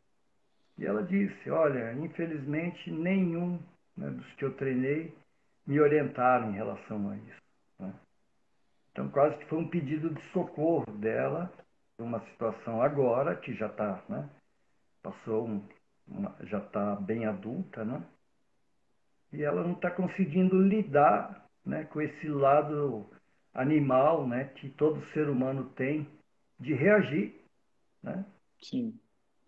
E ela disse, olha, infelizmente nenhum, né, dos que eu treinei me orientaram em relação a isso, né? Então quase que foi um pedido de socorro dela, uma situação agora que já está, né? Passou já está bem adulta, né? E ela não está conseguindo lidar, né, com esse lado animal, né, que todo ser humano tem de reagir, né? sim,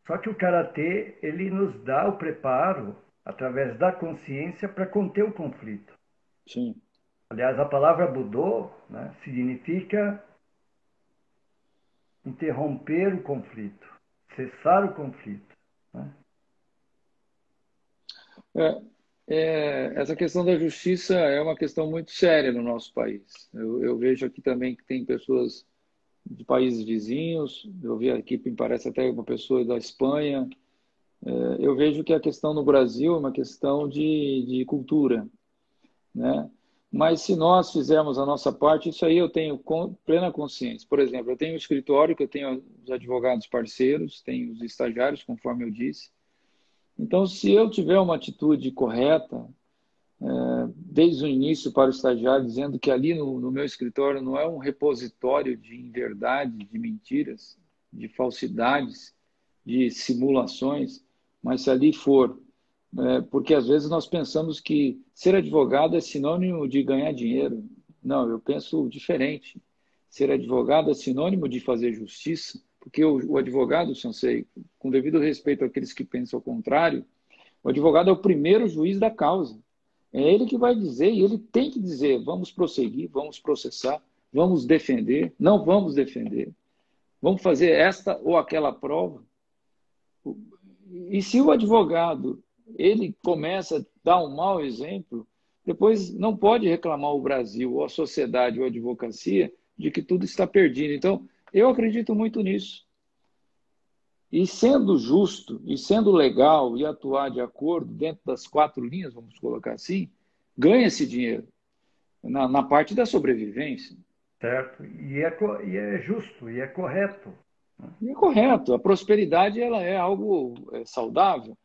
Só que o karatê ele nos dá o preparo através da consciência para conter o conflito. sim, Aliás, a palavra Budô, né, significa interromper o conflito, cessar o conflito, né? É, essa questão da justiça é uma questão muito séria no nosso país. Eu vejo aqui também que tem pessoas de países vizinhos, eu vi aqui, me parece até uma pessoa da Espanha. Eu vejo que a questão no Brasil é uma questão de cultura, né? Mas se nós fizermos a nossa parte, isso aí eu tenho plena consciência. Por exemplo, eu tenho um escritório que eu tenho os advogados parceiros, tenho os estagiários, conforme eu disse. Então, se eu tiver uma atitude correta, desde o início para o estagiário, dizendo que ali no meu escritório não é um repositório de inverdade, de mentiras, de falsidades, de simulações, mas se ali for, porque às vezes nós pensamos que ser advogado é sinônimo de ganhar dinheiro. Não, eu penso diferente. Ser advogado é sinônimo de fazer justiça, porque o advogado, Sansei, com devido respeito àqueles que pensam ao contrário, o advogado é o primeiro juiz da causa. É ele que vai dizer, e ele tem que dizer, vamos prosseguir, vamos processar, vamos defender, não vamos defender, vamos fazer esta ou aquela prova. E se o advogado ele começa a dar um mau exemplo, depois não pode reclamar o Brasil, ou a sociedade, ou a advocacia, de que tudo está perdido. Então, eu acredito muito nisso. E sendo justo, e sendo legal, e atuar de acordo, dentro das 4 linhas, vamos colocar assim, ganha-se dinheiro na parte da sobrevivência. Certo? E é justo, e é correto, né? E é correto, a prosperidade ela é algo saudável.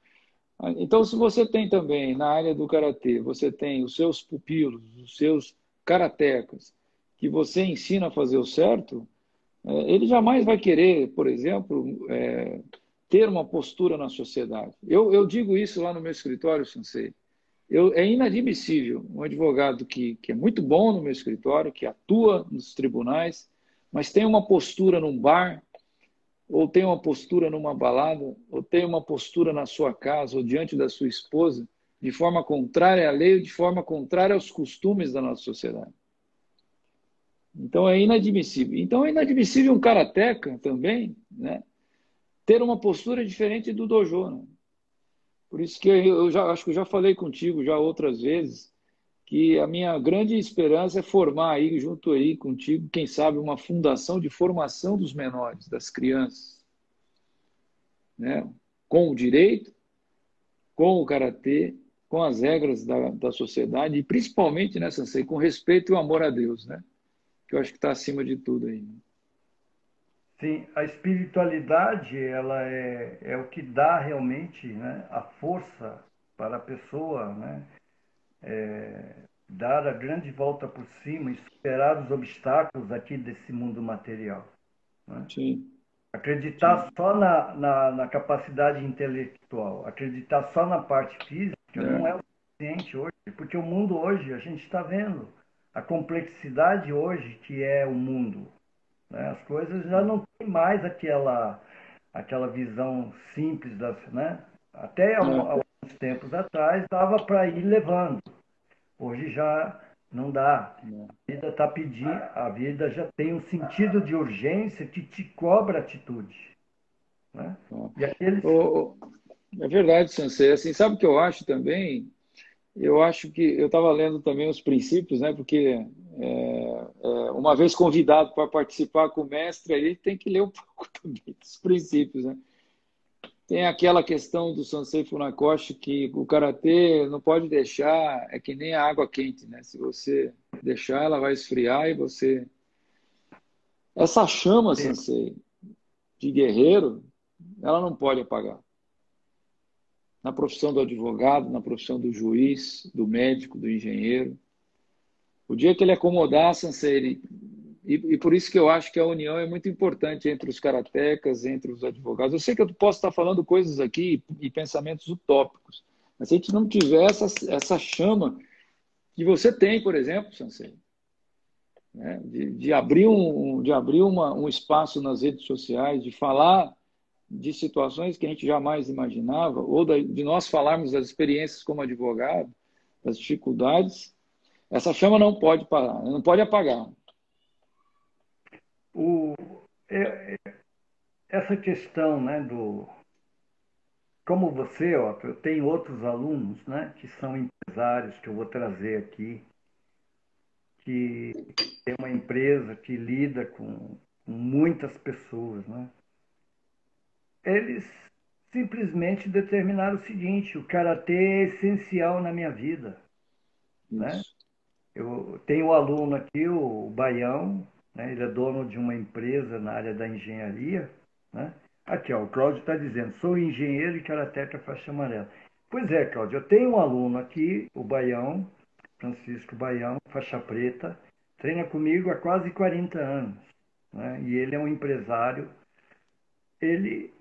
Então, se você tem também na área do karatê, você tem os seus pupilos, os seus karatecas, que você ensina a fazer o certo, ele jamais vai querer, por exemplo, ter uma postura na sociedade. Eu digo isso lá no meu escritório, Sensei. É inadmissível um advogado que é muito bom no meu escritório, que atua nos tribunais, mas tem uma postura num bar, ou tem uma postura numa balada, ou tem uma postura na sua casa, ou diante da sua esposa, de forma contrária à lei, ou de forma contrária aos costumes da nossa sociedade. Então é inadmissível. Então é inadmissível um karateca também, né, ter uma postura diferente do dojo, né? Por isso que eu já acho que eu já falei contigo já outras vezes que a minha grande esperança é formar aí junto aí contigo, quem sabe uma fundação de formação dos menores, das crianças, né? Com o direito, com o karatê, com as regras da sociedade e principalmente nessa com respeito e o amor a Deus, né? Que eu acho que está acima de tudo aí, né? Sim, a espiritualidade, ela é o que dá realmente, né, a força para a pessoa, né, dar a grande volta por cima e superar os obstáculos aqui desse mundo material, né? Sim, Acreditar sim. só na capacidade intelectual, acreditar só na parte física não É, é o suficiente hoje, porque o mundo hoje, a gente está vendo a complexidade hoje que é o mundo, né? As coisas já não tem mais aquela visão simples das, né? Até é, alguns tempos atrás dava para ir levando. Hoje já não dá. é. A vida está pedindo, a vida já tem um sentido de urgência que te cobra atitude, né? E aqueles Ô, é verdade, Sensei. Assim, sabe o que eu acho também? Eu acho que eu estava lendo também os princípios, né? Porque uma vez convidado para participar com o mestre, aí tem que ler um pouco também dos princípios, né? Tem aquela questão do Sansei Funakoshi que o karatê não pode deixar, é que nem a água quente, né? Se você deixar, ela vai esfriar e você. Essa chama, Sansei, de guerreiro, ela não pode apagar. Na profissão do advogado, na profissão do juiz, do médico, do engenheiro. O dia que ele acomodar, Sansei, e por isso que eu acho que a união é muito importante entre os karatecas, entre os advogados. Eu sei que eu posso estar falando coisas aqui e pensamentos utópicos, mas se a gente não tiver essa chama que você tem, por exemplo, Sansei, né, de abrir um espaço nas redes sociais, de falar de situações que a gente jamais imaginava, ou de nós falarmos das experiências como advogado, das dificuldades, essa chama não pode parar, não pode apagar. o, é- essa questão, né, como você, ó, eu tenho outros alunos, né, que são empresários que eu vou trazer aqui, que tem uma empresa que lida com muitas pessoas, né? Eles simplesmente determinaram o seguinte: o karatê é essencial na minha vida, né? Isso. Eu tenho um aluno aqui, o Baião, né? Ele é dono de uma empresa na área da engenharia, né? Aqui, ó, o Cláudio está dizendo: sou engenheiro e karateca faixa amarela. Pois é, Cláudio, eu tenho um aluno aqui, o Baião, Francisco Baião, faixa preta, treina comigo há quase 40 anos, né? E ele é um empresário, ele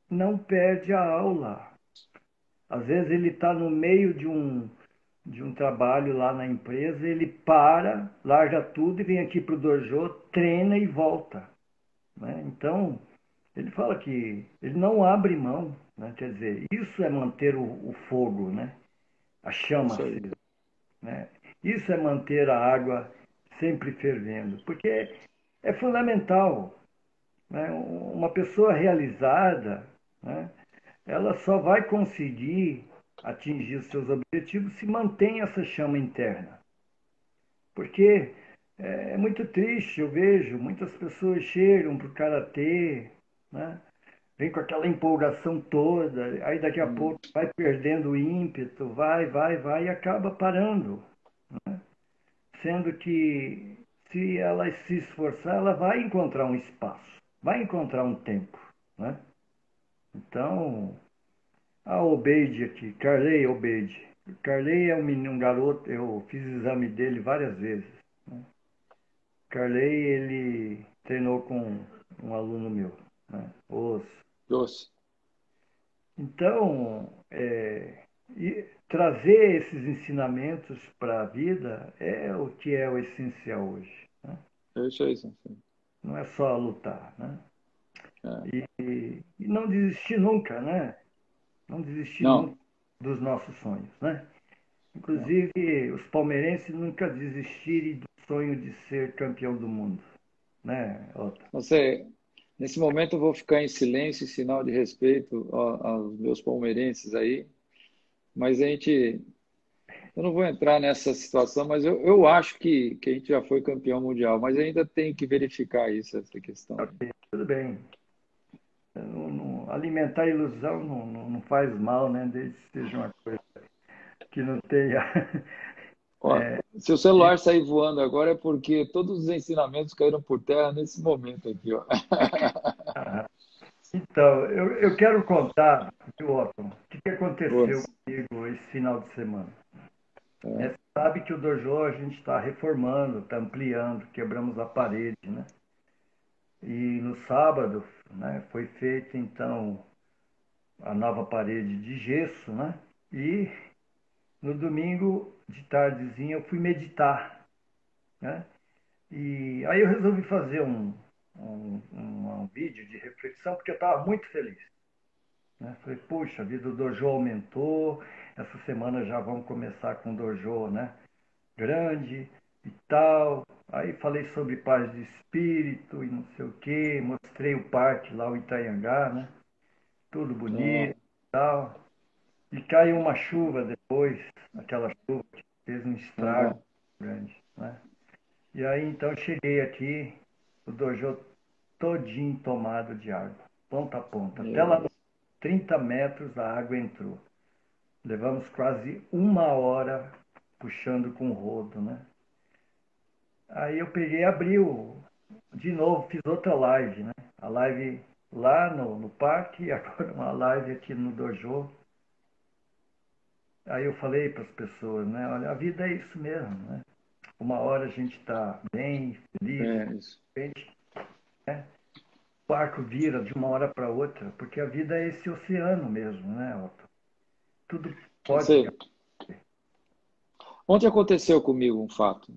não perde a aula. Às vezes ele está no meio de um trabalho lá na empresa, ele para, larga tudo e vem aqui para o dojo, treina e volta, né? Então, ele fala que ele não abre mão, né? Quer dizer, isso é manter o fogo, né? A chama Isso aí. acesa, né? Isso é manter a água sempre fervendo, porque é fundamental, né? Uma pessoa realizada, né? Ela só vai conseguir atingir os seus objetivos se mantém essa chama interna. Porque é muito triste, eu vejo, muitas pessoas chegam para o karatê, né? Vem com aquela empolgação toda, aí daqui a Hum. pouco vai perdendo o ímpeto, vai e acaba parando. Sendo que se ela se esforçar, ela vai encontrar um espaço, vai encontrar um tempo, né? Então, a Obeide aqui, Carley Obeide. Carley é um menino, um garoto, eu fiz exame dele várias vezes, né? Carley, ele treinou com um aluno meu, né? Doce. Então, e trazer esses ensinamentos para a vida é o que é o essencial hoje, né? É isso aí, Sensei. Não é só lutar, né? É. E não desistir nunca, né? Não desistir nunca Não, dos nossos sonhos, né? não. Inclusive, os palmeirenses nunca desistirem do sonho de ser campeão do mundo, né, Otto? Você, nesse momento eu vou ficar em silêncio, em sinal de respeito aos meus palmeirenses aí, mas eu não vou entrar nessa situação, mas eu acho que a gente já foi campeão mundial, mas ainda tem que verificar isso, essa questão. Ok, tudo bem. Alimentar a ilusão não faz mal, né? Desde que seja uma coisa que não tenha. Ó, se o celular sair voando agora é porque todos os ensinamentos caíram por terra nesse momento aqui, ó. Então, eu quero contar, viu, Otto, o que aconteceu Nossa, comigo esse final de semana. é, Você sabe que o dojo a gente está reformando, está ampliando, quebramos a parede, né? E no sábado, né, foi feita então a nova parede de gesso, né? E no domingo de tardezinha eu fui meditar, né? E aí eu resolvi fazer um vídeo de reflexão porque eu estava muito feliz, né? Falei, puxa, a vida do dojo aumentou, essa semana já vamos começar com o dojo, né? Grande e tal. Aí falei sobre paz de espírito e não sei o quê, mostrei o parque lá, o Itanhangá, né? Tudo bonito ó, e tal. E caiu uma chuva depois, aquela chuva que fez um estrago aham, grande, né? E aí então eu cheguei aqui, o dojo todinho tomado de água, ponta a ponta. Até meu lá nos Deus. 30 metros a água entrou. Levamos quase uma hora puxando com o rodo, né? Aí eu peguei, abriu de novo, fiz outra live, né? A live lá no parque e agora uma live aqui no dojo. Aí eu falei para as pessoas, né? Olha, a vida é isso mesmo, né? Uma hora a gente está bem, feliz, É isso. contente, né? O barco vira de uma hora para outra, porque a vida é esse oceano mesmo, né, Otto? Tudo pode. Você, ontem aconteceu comigo um fato,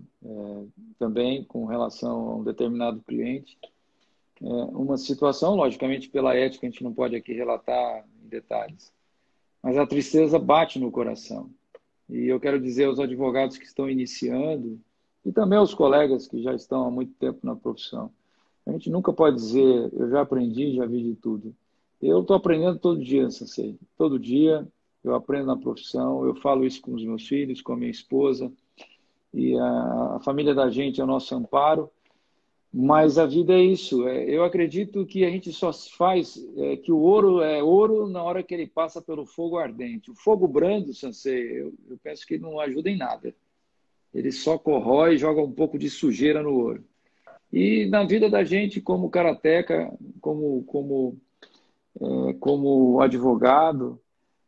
também com relação a um determinado cliente. Uma situação, logicamente, pela ética, a gente não pode aqui relatar em detalhes, mas a tristeza bate no coração. E eu quero dizer aos advogados que estão iniciando, e também aos colegas que já estão há muito tempo na profissão, A gente nunca pode dizer, eu já aprendi, já vi de tudo. Eu estou aprendendo todo dia, Sensei. Todo dia eu aprendo na profissão, eu falo isso com os meus filhos, com a minha esposa, e a família da gente é o nosso amparo. Mas a vida é isso. Eu acredito que a gente só faz que o ouro é ouro na hora que ele passa pelo fogo ardente. O fogo brando, Sensei, eu penso que ele não ajuda em nada. Ele só corrói e joga um pouco de sujeira no ouro. E na vida da gente, como karateca, como advogado,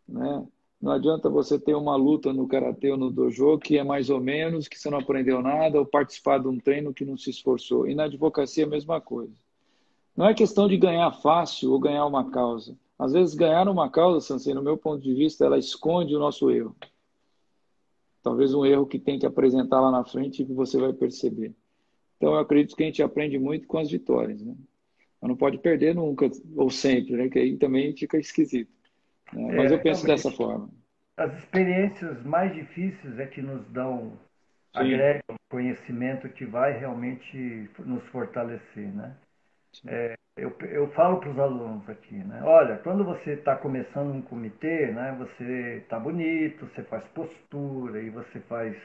né? Não adianta você ter uma luta no karatê ou no dojo que é mais ou menos, que você não aprendeu nada, ou participar de um treino que não se esforçou. E na advocacia é a mesma coisa. Não é questão de ganhar fácil ou ganhar uma causa. Às vezes ganhar uma causa, Sansei, no meu ponto de vista, ela esconde o nosso erro. Talvez um erro que tem que apresentar lá na frente e que você vai perceber. Então eu acredito que a gente aprende muito com as vitórias, né? Mas não pode perder nunca ou sempre, né? Que aí também fica esquisito, né? Mas eu penso dessa Realmente, forma. as experiências mais difíceis é que nos dão, Sim, agregam conhecimento que vai realmente nos fortalecer, né? sim. Eu falo para os alunos aqui, né? Olha, quando você está começando um comitê, né? Você está bonito, você faz postura e você faz.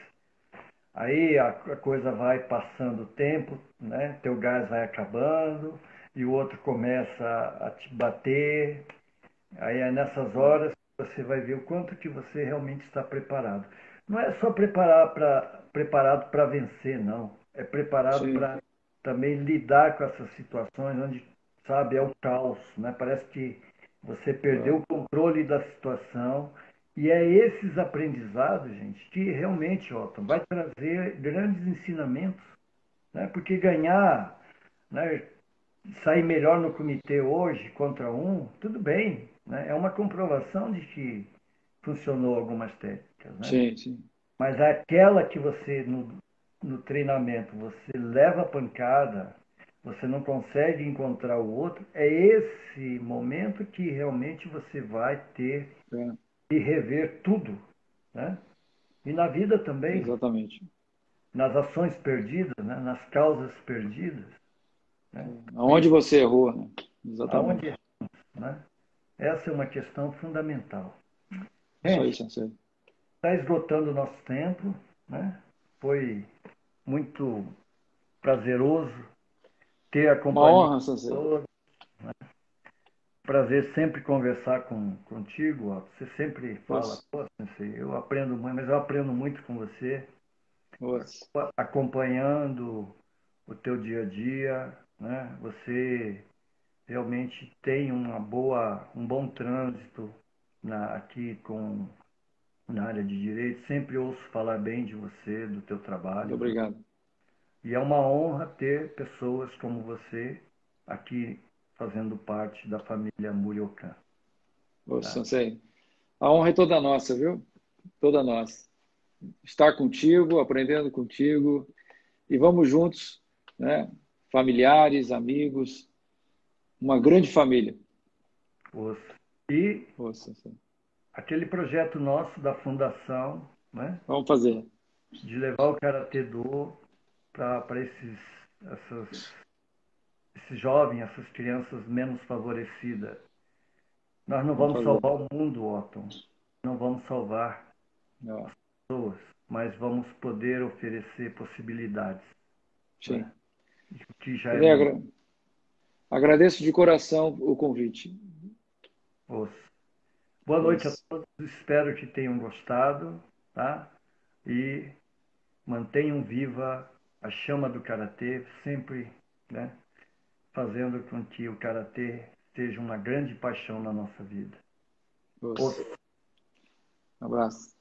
Aí a coisa vai passando o tempo, né? Teu gás vai acabando e o outro começa a te bater. Aí é nessas horas que você vai ver o quanto que você realmente está preparado. Não é só preparado para vencer, não. É preparado Sim. para também lidar com essas situações onde, sabe, é o caos, né? Parece que você perdeu o controle da situação. E é esses aprendizados, gente, que realmente, Otton, vai trazer grandes ensinamentos, né? Porque ganhar, né, sair melhor no comitê hoje contra um, tudo bem, né? É uma comprovação de que funcionou algumas técnicas, né? Sim, sim. Mas aquela que você no treinamento você leva a pancada, você não consegue encontrar o outro, é esse momento que realmente você vai ter É, que rever tudo, né? E na vida também, exatamente. nas ações perdidas, né? Nas causas perdidas, É. né? Aonde você errou, né? Aonde, Exatamente. né? Essa é uma questão fundamental. Isso aí, Gente, Sensei. está esgotando o nosso tempo, né? Foi muito prazeroso ter a Uma companhia honra, de Sensei. todos. Prazer sempre conversar contigo. Ó. Você sempre fala, Pois, pô, Sensei, eu aprendo muito, mas eu aprendo muito com você, pois. acompanhando o teu dia a dia, né? Você realmente tem um bom trânsito aqui na área de direito. Sempre ouço falar bem de você, do teu Muito trabalho. obrigado. E é uma honra ter pessoas como você aqui fazendo parte da família Muriokan. Ô, Tá? Sensei, a honra é toda nossa, viu? Toda nossa. Estar contigo, aprendendo contigo. E vamos juntos, né? Familiares, amigos, uma grande família. E Ô, Sensei. aquele projeto nosso da fundação, né, Vamos fazer. de levar o Karatê Do para esses jovens, essas crianças menos favorecidas. Nós não Vamos vamos fazer. salvar o mundo, Otton. Não vamos salvar Ó, pessoas, mas vamos poder oferecer possibilidades, né? sim. O que já é Também muito. agradeço de coração o convite. Boa noite a Pois, todos. Espero que tenham gostado, tá? E mantenham viva a chama do karatê, sempre, né, fazendo com que o karatê seja uma grande paixão na nossa vida. pois. Um abraço.